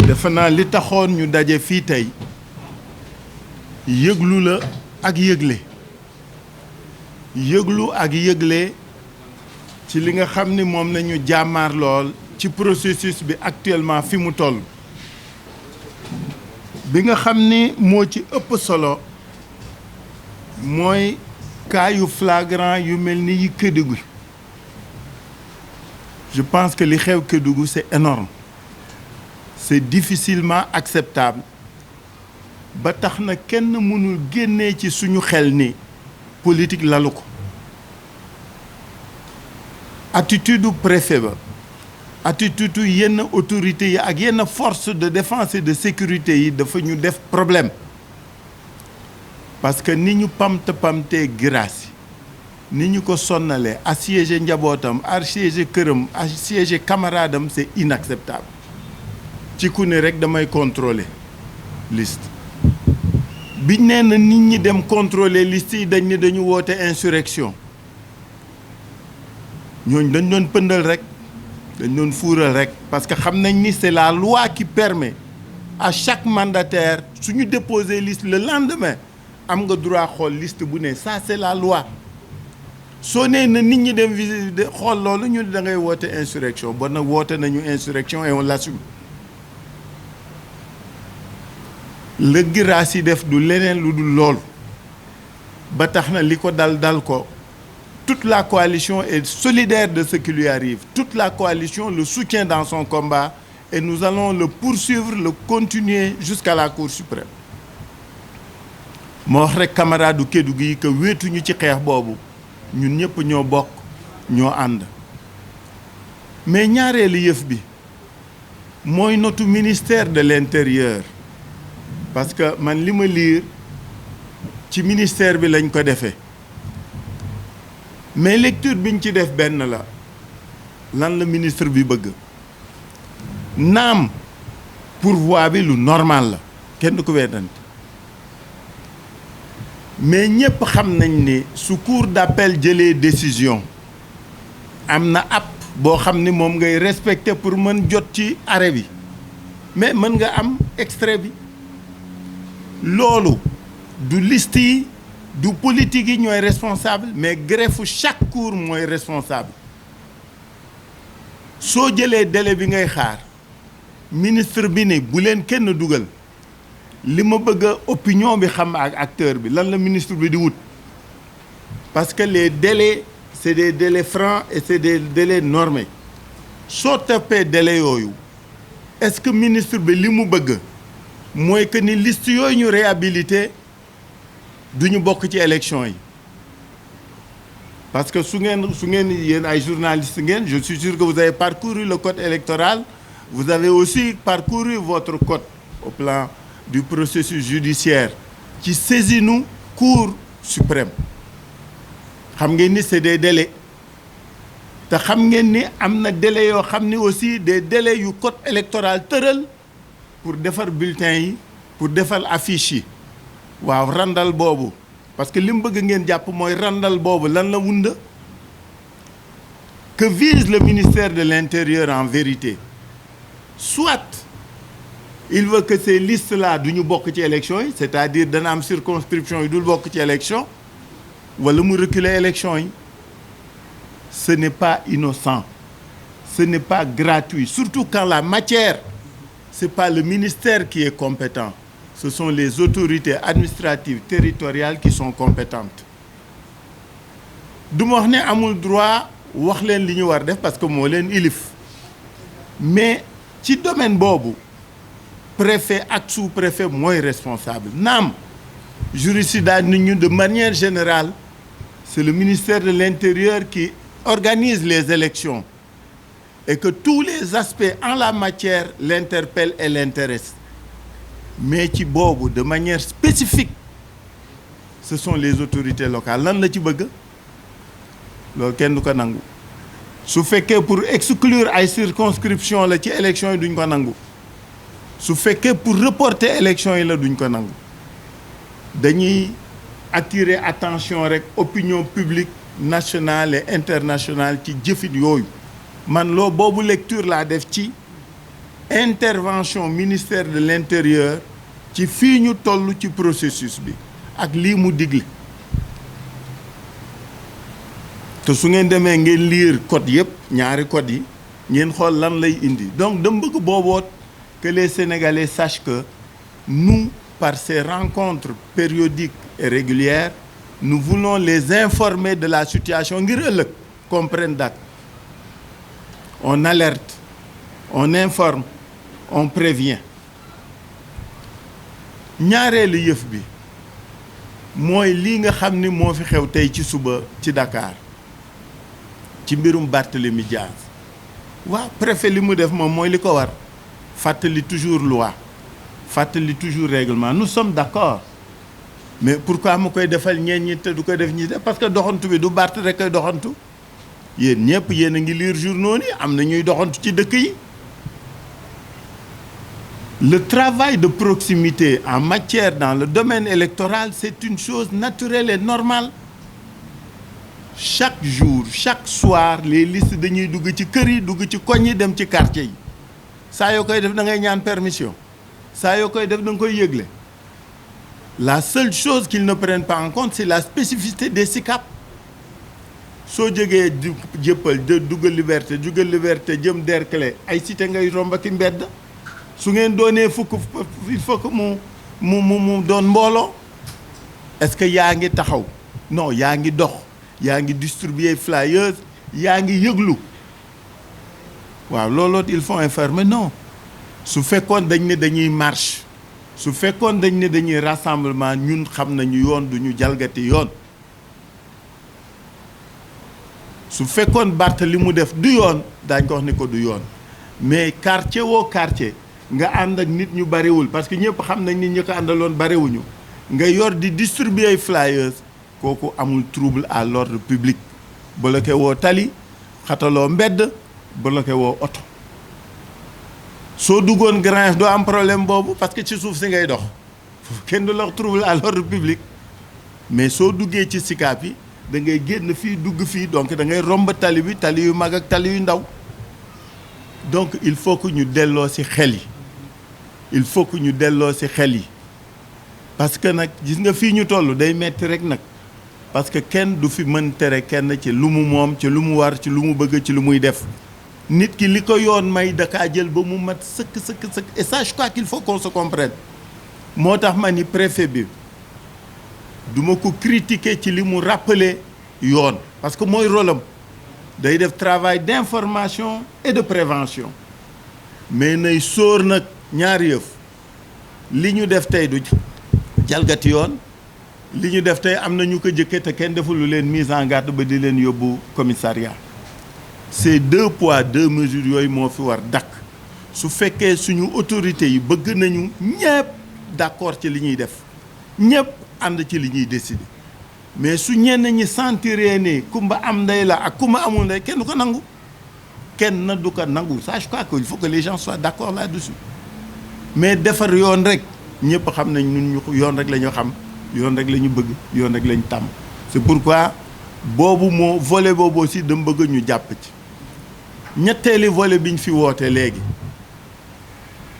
defe naa li taxoon ñu daje fii tey yëglu la ak yëgle ci li nga xam ni moom nañu jàmmaar lool ci processus bi actuellement fi mu toll bi nga xam ni moo ci ëpp solo mooy cas yu flagrant yu mel ni yi Kédougou. Je pense que li xew Kédougou c'est énorme, c'est difficilement acceptable ba tax na kenn mënul génnee ci suñu xel ni politique lalu ko. Attitude préfet ba, attitude yenn autorités yi ak yenn force de défense et de sécurité yi dafa ñu def problème parce que ni ñu pamtee grâce ni ñu ko sonnalee assiégé njabootam assiégé këram assiégé camarade am c'est inacceptable ci ku ne rek damay contrôler liste biñ nee na nit ñi dem contrôler liste yi dañ ne dañu woote insurrection ñooñ dañ doon pëndal rek dañ doon fuural rek parce que xam nañ ni c'est la loi qui permet à chaque mandataire suñu déposer liste le lendemain am nga droit xool liste bu ne ça c'est la loi soo nee na nit ñi dem visiter xool loolu ñu da ngay woote insurrection bon nag woote nañu insurrection et on l'assume la grâce yi def du leneen lu dul loolu ba tax na li ko dal ko toute la coalition est solidaire de ce qui lui arrive toute la coalition le soutient dans son combat et nous allons le poursuivre le continuer jusqu'à la Cour suprême moo wax rek camarade du Kédougou yi que wéetuñu ci xeex boobu ñun ñëpp ñoo bokk ñoo ànd mais ñaareelu yëf bi mooy notu ministère de l'intérieur parce que man li ma lire ci ministère bi lañ ko defee mais lecture biñ ci def benn la lan la ministre bi bëgg naam pourvoi bi lu normal la kenn du ko weddante mais ñëpp xam nañ ni su cour d'appel jëlee décision am na app boo xam ni moom ngay respecter pour mën jot ci arrêt bi mais mën nga am extrait bi loolu du liste yi du politique yi ñooy responsable mais greffe chaque cour mooy responsable soo jëlee délai bi ngay xaar ministre bi ne bu leen kenn dugal li ma bëgg a opinion bi xam ak acteur bi lan la ministre bi di wut parce que les délais c'est des délais francs et c'est des délais normés soo toppee délai yooyu est-ce que ministre bi li mu bëgg mooy que ni liste yooyu ñu réhabilité duñu bokk ci élection yi parce que su ngeen yéen ay journalistes ngeen je suis sûr que vous avez parcouru le code électoral vous avez aussi parcouru votre code au plan du processus judiciaire ci saisinu Cour suprême xam ngeen ni c'est des délais te xam ngeen ni am na délais yoo xam ni aussi des délais yu code électoral tëral pour defar bulletin yi pour defar affiche yi waaw randal boobu parce que li mu bëgg ngeen jàpp mooy randal boobu lan la wunda que vise le ministère de l'Intérieur en vérité soit il veut que ces listes-là du ñu bokk ci élection yi c'est-à-dire dana am circonscription yi dul bokk ci élection wala mu reculer élection yi ce n'est pas innocent ce n'est pas gratuit surtout quand la matière c'est pas le ministère qui est compétent ce sont les autorités administratives territoriales qui sont compétentes du ma wax ne amul droit wax leen li ñu war def parce que moo leen ilif mais ci domaine boobu préfet ak sous-préfet mooy responsable naam juriste daal nit ñu de manière générale c'est le ministère de l'Intérieur qui organise les élections et que tous les aspects en la matière l'interpellent et l'intéressent mais ci boobu de manière spécifique ce sont les autorités locales lan la ci bëgg loolu kenn du ko nangu su fekkee pour exclure ay circonscription la ci élection yi duñ ko nangu su fekkee pour reporter élection yi la duñ ko nangu dañuy attirer attention rek opinion publique nationale et internationale ci jëfit yooyu man loo boobu lecture laa def ci intervention ministère de l'intérieur ci fii ñu toll ci processus bi ak lii mu digle te su ngeen demee ngeen lire code yëpp ñaari code yi ngeen xool lan lay indi donc dama bëgg booboot que les Sénégalais sachent que nous, par ces rencontres périodiques et régulières, nous voulons les informer de la situation ngir ëllëg comprendre date. On alerte, on informe, on prévient. ñaareelu yëf bi mooy lii nga xam ni moo fi xew tey ci suba ci Dakar ci mbirum Barthélémy Diaz waaw préfet li mu def moom mooy li ko war fàttali toujours loi fàttali toujours règlement nous sommes d'accord mais pourquoi mu koy defal ñeen ñi te du ko def ñi def parce que doxantu bi du Barth rek koy doxantu yéen ñëpp yéen a ngi lire journaux ni am na ñuy doxantu ci dëkk yi. Le travail de proximité en matière dans le domaine électoral, c'est une chose naturelle et normale. Chaque jour, chaque soir, les listes dañuy dugg ci kër yi dugg ci koñ yi dem ci quartier yi saa yoo koy def da ngay ñaan permission saa yoo koy def da nga koy yëgle. La seule chose qu'ils ne prennent pas en compte, c'est la spécificité des SICAP. soo jógee jëppal dugg Liberté jëm Derklé ay cité ngay romb ak mbedd. su ngeen doonee fukk il faut que mu doon mbooloo est-ce que yaa ngi taxaw non yaa ngi dox yaa ngi distribuer flyers yaa ngi yëglu waaw looloot il faut informer non su fekkoon dañ ne dañuy marche su fekkoon dañ ne dañuy rassemblement ñun xam nañu yoon du ñu jalgati yoon su fekkoon Barth li mu def du yoon daañ ko wax ni ko du yoon mais quartier woo quartier nga ànd ak nit ñu bariwul parce que ñëpp xam nañ ni ñi ko àndaloon bariwuñu nga yor di distribuer flyers kooku amul trouble à l'ordre public bloqué woo tali xataloo mbedd bloqué woo oto soo duggoon Grand Yoff doo am problème boobu parce que ci suuf si ngay dox kenn du la trouble à l'ordre public mais soo duggee ci Sicap yi da ngay génn fii dugg fii donc da ngay romb tali bi tali yu mag ak tali yu ndaw donc il faut que ñu delloo ci xel yi il faut que ñu delloo ci xel yi parce que nag gis nga fii ñu toll day metti rek nag parce que kenn du fi mën tere kenn ci lu mu moom ci lu mu war ci lu mu bëgg ci lu muy def nit ki li ko yoon may dakaa jël ba mu mat sëkk et ça je crois qu'il faut qu'on se comprenne moo tax ma ni préfet bi duma ko critiquer ci li mu rappeler yoon parce que mooy rôle am day def travail d'information et de prévention mais nay sóor nag ñaari yëf li ñu def tey du jalgati yoon li ñu def tey am na ñu ko jëkke te kenn deful lu leen mise en garde ba di leen yóbbu commissariat c'est 2 poids 2 mesures yooyu moo fi war dakk su fekkee suñu autorités yi bëgg nañu ñëpp d'accord ci li ñuy def ñëpp ànd ci li ñuy décider mais su ñenn ñi sentiree ne kumba am ndey la ak kumba amul ndey kenn du ko nangu kenn du ko nangu ça je crois que il faut que les gens soient d'accord là-dessus mais defar yoon rek ñëpp xam nañ ñun ñu yoon rek la ñu xam yoon rek la ñu bëgg yoon rek la ñu tàmm c'est pourquoi boobu moo volet boobu aussi dama bëgg ñu jàpp ci ñetteeli volet bi ñu fi woote léegi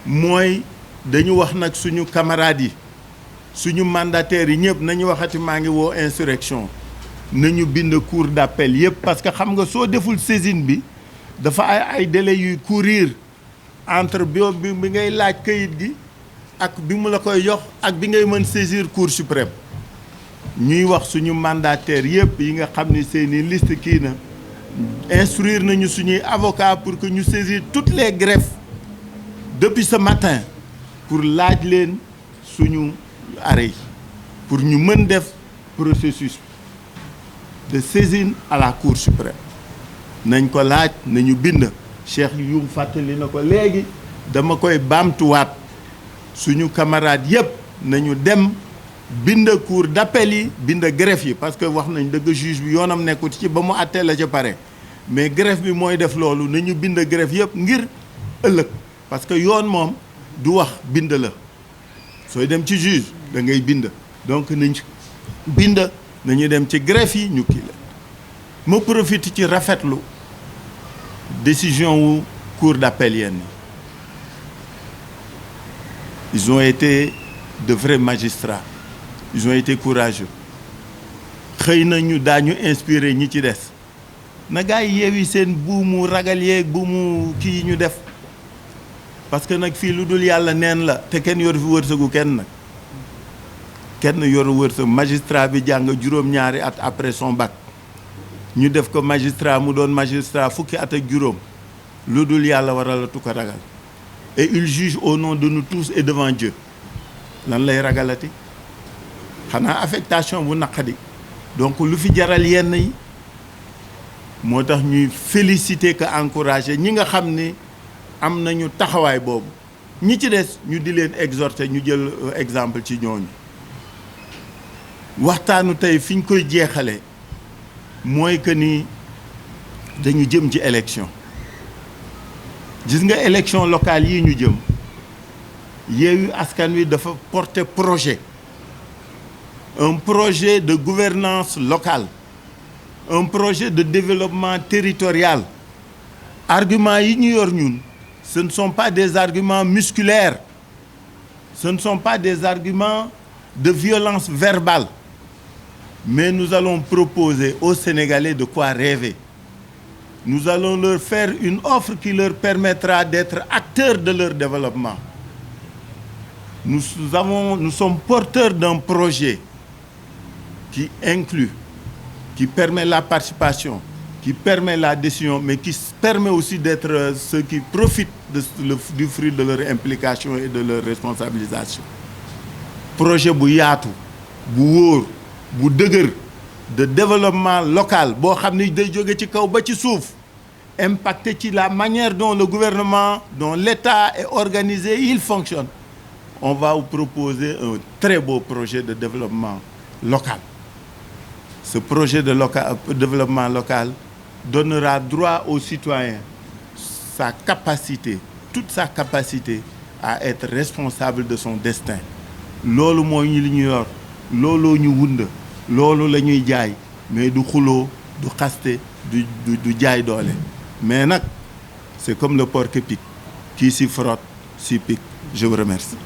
mooy dañu wax nag suñu camarades yi suñu mandataires yi ñëpp nañu waxati maa ngi woo insurrection nañu bind cour d'appel yëpp parce que xam nga soo deful saisine bi dafa ay délais yuy courir entre bi ngay laaj kayit gi ak bi mu la koy jox ak bi ngay mën saisir cour suprême ñuy wax suñu mandataires yëpp yi nga xam ni seeni liste kii na instruire nañu suñuy avocat pour que ñu saisir toutes les greffes depuis ce matin pour laaj leen suñu arrêt yi pour ñu mën def processus de saisine à la cour suprême nañ ko laaj nañu bind Cheikh Youm fàttali na ko léegi dama koy baamtuwaat suñu camarades yëpp nañu dem bind cour d'appel yi bind greffe yi parce que wax nañ dëgg juge bi yoonam nekkut ci ba mu àttee la ca pare mais greffe bi mooy def loolu nañu bind greffe yëpp ngir ëllëg parce que yoon moom du wax bind la sooy dem ci juge da ngay bind donc nañ bind nañu dem ci greffe yi ñu kii la ma profite ci rafetlu décision wu cour d'appel yenn ils ont été de vrais magistrats, ils ont été courageux. xëy na ñu daañu inspiré ñi ci des na gaa yi yeewi seen buumu ragal yeeg buumu kii ñu def parce que nag fii lu dul yàlla neen la te kenn yor fi wërsëgu kenn nag kenn yor wërsëg magistrat bi jàng juróom-ñaari at après son bac ñu def ko magistrat mu doon magistrat fukki at ak juróom lu dul yàlla waralatu ko ragal et il juge au nom de nous tous et devant Dieu lan lay ragalati xanaa affectation bu naqadi donc lu fi jaral yenn yi moo tax ñuy féliciter que encourager ñi nga xam ni am nañu taxawaay boobu ñi ci des ñu di leen exhorter ñu jël exemple ci ñooñu waxtaanu tey fi ñu koy jeexale mooy que ni dañu jëm ci élection gis nga élection locale yi ñu jëm Yewwi Askan Wi dafa porter projet un projet de gouvernance locale un projet de développement territorial arguments yi ñu yor ñun ce ne sont pas des arguments musculaires ce ne sont pas des arguments de violence verbale mais nous allons proposer aux Sénégalais de quoi rêver nous allons leur faire une offre qui leur permettra d'être acteurs de leur développement nous sommes porteurs d'un projet qui inclut, qui permet la participation, qui permet la décision, mais qui permet aussi d'être ceux qui profitent du fruit de leur implication et de leur responsabilisation. Projet bu yaatu bu wóor bu dëgër de développement local boo xam ni day jóge ci kaw ba ci suuf impacté ci la manière dont le gouvernement, dont l'État est organisé, il fonctionne. On va vous proposer un très beau projet de développement local. Ce projet de développement local donnera droit aux citoyens sa capacité, toute sa capacité à être responsable de son destin. Loolu mooy ñu li ñu yor looloo ñu wund loolu la ñuy jaay mais du xuloo du xaste du jaay doole mais nag c'est comme le porc-épic qui s'y frotte s'y pique. Je vous remercie.